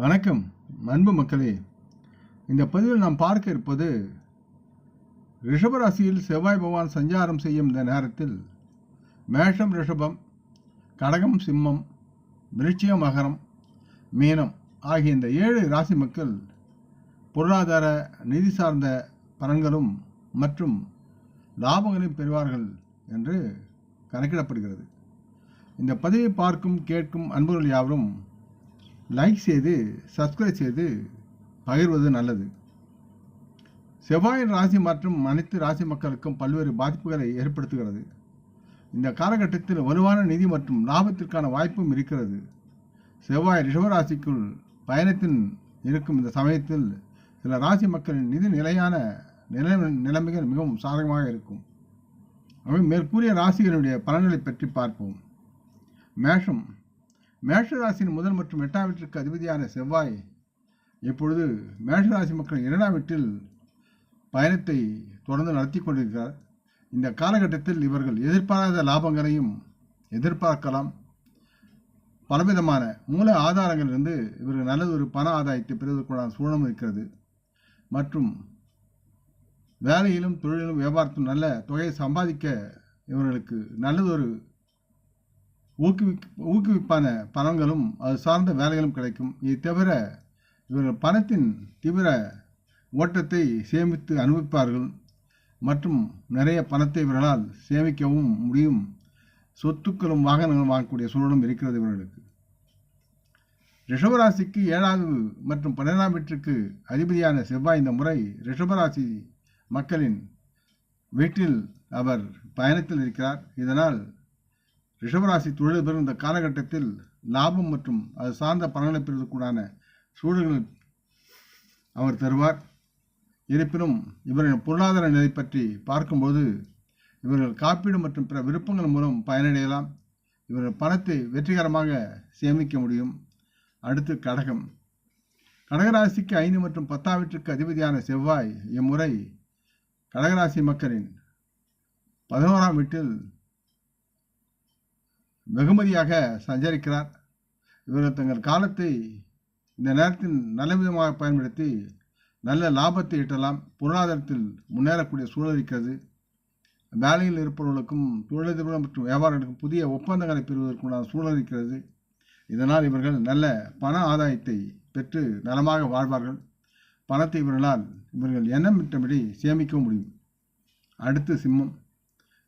வணக்கம் அன்பு மக்களே. இந்த பதிவில் நாம் பார்க்க இருப்பது ரிஷபராசியில் செவ்வாய் பகவான் சஞ்சாரம் செய்யும் இந்த நேரத்தில் மேஷம், ரிஷபம், கடகம், சிம்மம், விருச்சிகம், மகரம், மீனம் ஆகிய இந்த 7 ராசி மக்கள் பொருளாதார நிதி சார்ந்த பலன்களும் மற்றும் லாபங்களையும் பெறுவார்கள் என்று கணக்கிடப்படுகிறது. இந்த பதிவை பார்க்கும் கேட்கும் அன்பர்கள் யாவரும் லைக் செய்து சப்ஸ்கிரைப் செய்து பகிர்வது நல்லது. செவ்வாயின் ராசி மற்றும் அனைத்து ராசி மக்களுக்கும் பல்வேறு பாதிப்புகளை ஏற்படுத்துகிறது. இந்த காலகட்டத்தில் வலுவான நிதி மற்றும் லாபத்திற்கான வாய்ப்பும் இருக்கிறது. செவ்வாய் ரிஷபராசிக்குள் பயணத்தின் இருக்கும் இந்த சமயத்தில் சில ராசி மக்களின் நிதி நிலைமைகள் மிகவும் சாதகமாக இருக்கும். அவை மேற்கூறிய ராசிகளுடைய பலன்களை பற்றி பார்ப்போம். மேஷ ராசியின் முதல் மற்றும் 8ஆம் வீட்டிற்கு அதிபதியான செவ்வாய் இப்பொழுது மேஷராசி மக்கள் 2ஆம் வீட்டில் பயணத்தை தொடர்ந்து நடத்தி கொண்டிருக்கிறார். இந்த காலகட்டத்தில் இவர்கள் எதிர்பாராத லாபங்களையும் எதிர்பார்க்கலாம். பலவிதமான மூல ஆதாரங்களிலிருந்து இவர்கள் நல்லதொரு பண ஆதாயத்தை பெறுவதற்கான சூழலும் இருக்கிறது. மற்றும் வேலையிலும் தொழிலும் வியாபாரத்திலும் நல்ல தொகையை சம்பாதிக்க இவர்களுக்கு நல்லதொரு ஊக்குவிப்பான பலன்களும் அது சார்ந்த வேலைகளும் கிடைக்கும். இதை தவிர இவர்கள் பணத்தின் தீவிர ஓட்டத்தை சேமித்து அனுபவிப்பார்கள் மற்றும் நிறைய பணத்தை இவர்களால் சேமிக்கவும் முடியும். சொத்துக்களும் வாகனங்களும் வாங்கக்கூடிய சூழலும் இருக்கிறது இவர்களுக்கு. ரிஷபராசிக்கு 7வது மற்றும் 12ஆம் வீட்டிற்கு அதிபதியான செவ்வாய் இந்த முறை ரிஷபராசி மக்களின் வீட்டில் அவர் பயணத்தில் இருக்கிறார். இதனால் ரிஷபராசி தொழிலதிபர் இந்த காலகட்டத்தில் லாபம் மற்றும் அது சார்ந்த பலன்களை பெறுவதற்குண்டான சூழல்கள் அவர் தருவார். இருப்பினும் இவரின் பொருளாதார நிலை பற்றி பார்க்கும்போது இவர்கள் காப்பீடு மற்றும் பிற விருப்பங்கள் மூலம் பயனடையலாம். இவர்கள் பணத்தை வெற்றிகரமாக சேமிக்க முடியும். அடுத்து கடகராசிக்கு 5 மற்றும் 10ஆம் வீட்டிற்கு அதிபதியான செவ்வாய் இம்முறை கடகராசி மக்களின் 11ஆம் வீட்டில் வெகுமதியாக சஞ்சரிக்கிறார். இவர்கள் தங்கள் காலத்தை இந்த நேரத்தில் நல்ல விதமாக பயன்படுத்தி நல்ல லாபத்தை ஈட்டலாம். பொருளாதாரத்தில் முன்னேறக்கூடிய சூழல் இருக்கிறது. வேலையில் இருப்பவர்களுக்கும் தொழிலதிபர்கள் மற்றும் வியாபாரிகளுக்கும் புதிய ஒப்பந்தங்களை பெறுவதற்குண்டான சூழல் இருக்கிறது. இதனால் இவர்கள் நல்ல பண ஆதாயத்தை பெற்று நலமாக வாழ்வார்கள். பணத்தை இவர்கள் எண்ணமிட்டபடி சேமிக்க முடியும். அடுத்து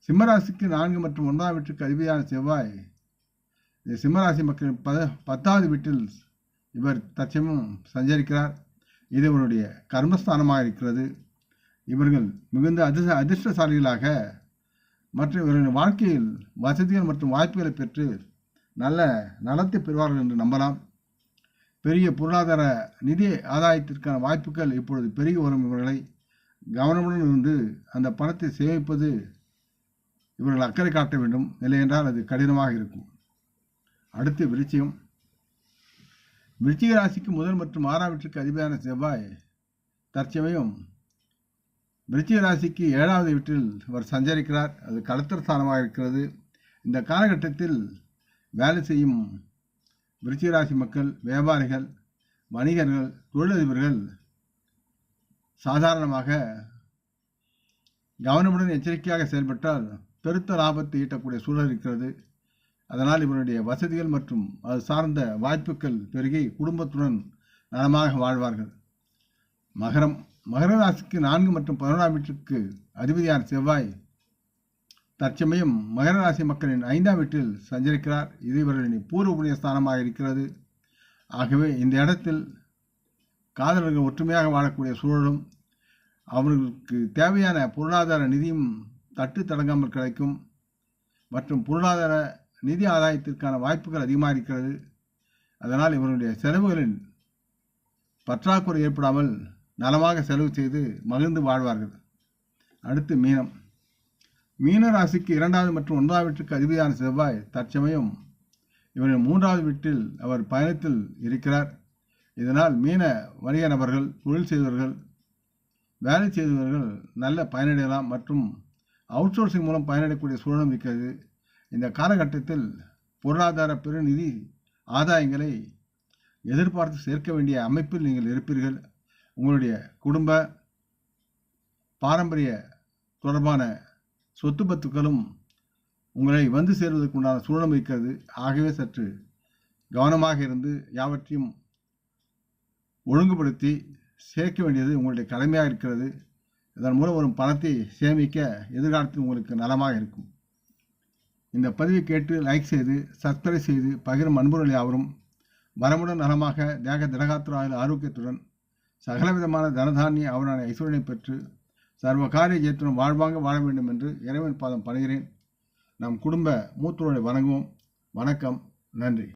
சிம்மராசிக்கு 4 மற்றும் 9ஆம் வீட்டிற்கு அதிபதியான செவ்வாய் சிம்மராசி மக்களின் 10வது வீட்டில் இவர் தற்சமயம் சஞ்சரிக்கிறார். இது இவருடைய கர்மஸ்தானமாக இருக்கிறது. இவர்கள் மிகுந்த அதிர்ஷ்டசாலிகளாக மற்றும் இவர்களின் வாழ்க்கையில் வசதிகள் மற்றும் வாய்ப்புகளை பெற்று நல்ல நலத்தை பெறுவார்கள் என்று நம்பலாம். பெரிய பொருளாதார நிதி ஆதாயத்திற்கான வாய்ப்புகள் இப்பொழுது பெருகி வரும். இவர்களை கவனமுடன் இருந்து அந்த பணத்தை சேமிப்பது இவர்கள் அக்கறை காட்ட வேண்டும். இல்லையென்றால் அது கடினமாக இருக்கும். அடுத்து விருச்சிக ராசிக்கு முதல் மற்றும் 6ஆம் வீட்டிற்கு அதிபதியான செவ்வாய் தற்சமயம் விருச்சிக ராசிக்கு 7வது வீட்டில் அவர் சஞ்சரிக்கிறார். அது களத்திர ஸ்தானமாக இருக்கிறது. இந்த காலகட்டத்தில் வேலை செய்யும் விருச்சிக ராசி மக்கள், வியாபாரிகள், வணிகர்கள், தொழிலதிபர்கள் சாதாரணமாக கவனமுடன் எச்சரிக்கையாக செயல்பட்டால் பெருத்த லாபத்தை ஈட்டக்கூடிய சூழல் இருக்கிறது. அதனால் இவருடைய வசதிகள் மற்றும் அது சார்ந்த வாய்ப்புகள் பெருகி குடும்பத்துடன் நலமாக வாழ்வார்கள். மகர ராசிக்கு 4 மற்றும் 11ஆம் வீட்டிற்கு அதிபதியான செவ்வாய் தற்சமயம் மகர ராசி மக்களின் 5ஆம் வீட்டில் சஞ்சரிக்கிறார். இது இவர்களின் பூர்வ புண்ணிய ஸ்தானமாக இருக்கிறது. ஆகவே இந்த இடத்தில் காதலர்கள் ஒற்றுமையாக வாழக்கூடிய சூழலும் அவர்களுக்கு தேவையான பொருளாதார நிதியும் தட்டு தடங்காமல் கிடைக்கும். மற்றும் பொருளாதார நிதி ஆதாயத்திற்கான வாய்ப்புகள் அதிகமாக இருக்கிறது. அதனால் இவருடைய செலவுகளின் பற்றாக்குறை ஏற்படாமல் நலமாக செலவு செய்து மகிழ்ந்து வாழ்வார்கள். அடுத்து மீன ராசிக்கு 2வது மற்றும் 9ஆம் வீட்டிற்கு அதிபதியான செவ்வாய் தற்சமயம் இவரின் 3வது வீட்டில் அவர் பயணத்தில் இருக்கிறார். இதனால் மீன வணிக நபர்கள், தொழில் செய்தவர்கள், வேலை செய்தவர்கள் நல்ல பயனடையலாம். மற்றும் அவுட்சோர்சிங் மூலம் பயனடையக்கூடிய சூழலும் இருக்கிறது. இந்த காலகட்டத்தில் பொருளாதார பெருநிதி ஆதாயங்களை எதிர்பார்த்து சேர்க்க வேண்டிய அமைப்பில் நீங்கள் இருப்பீர்கள். உங்களுடைய குடும்ப பாரம்பரிய தொடர்பான சொத்து பத்துக்களும் உங்களை வந்து சேர்வதற்கு உண்டான சூழல் இருக்கிறது. ஆகவே சற்று கவனமாக இருந்து யாவற்றையும் ஒழுங்குபடுத்தி சேர்க்க வேண்டியது உங்களுடைய கடமையாக இருக்கிறது. இதன் மூலம் வரும் பணத்தை சேமிக்க எதிர்காலத்தில் உங்களுக்கு நலமாக இருக்கும். இந்த பதிவை கேட்டு லைக் செய்து சப்ஸ்கிரைப் செய்து பகிரும் அன்புகள் யாவரும் வரமுடன் நலமாக தேக திடகாத்திராய ஆரோக்கியத்துடன் சகலவிதமான தனதானிய அவரான ஐஸ்வரனை பெற்று சர்வ காரிய ஜெயத்துடன் வாழ்வாங்க வாழ வேண்டும் என்று இறைவன் பாதம் பணிகிறேன். நம் குடும்ப மூத்தோரை வணங்குவோம். வணக்கம். நன்றி.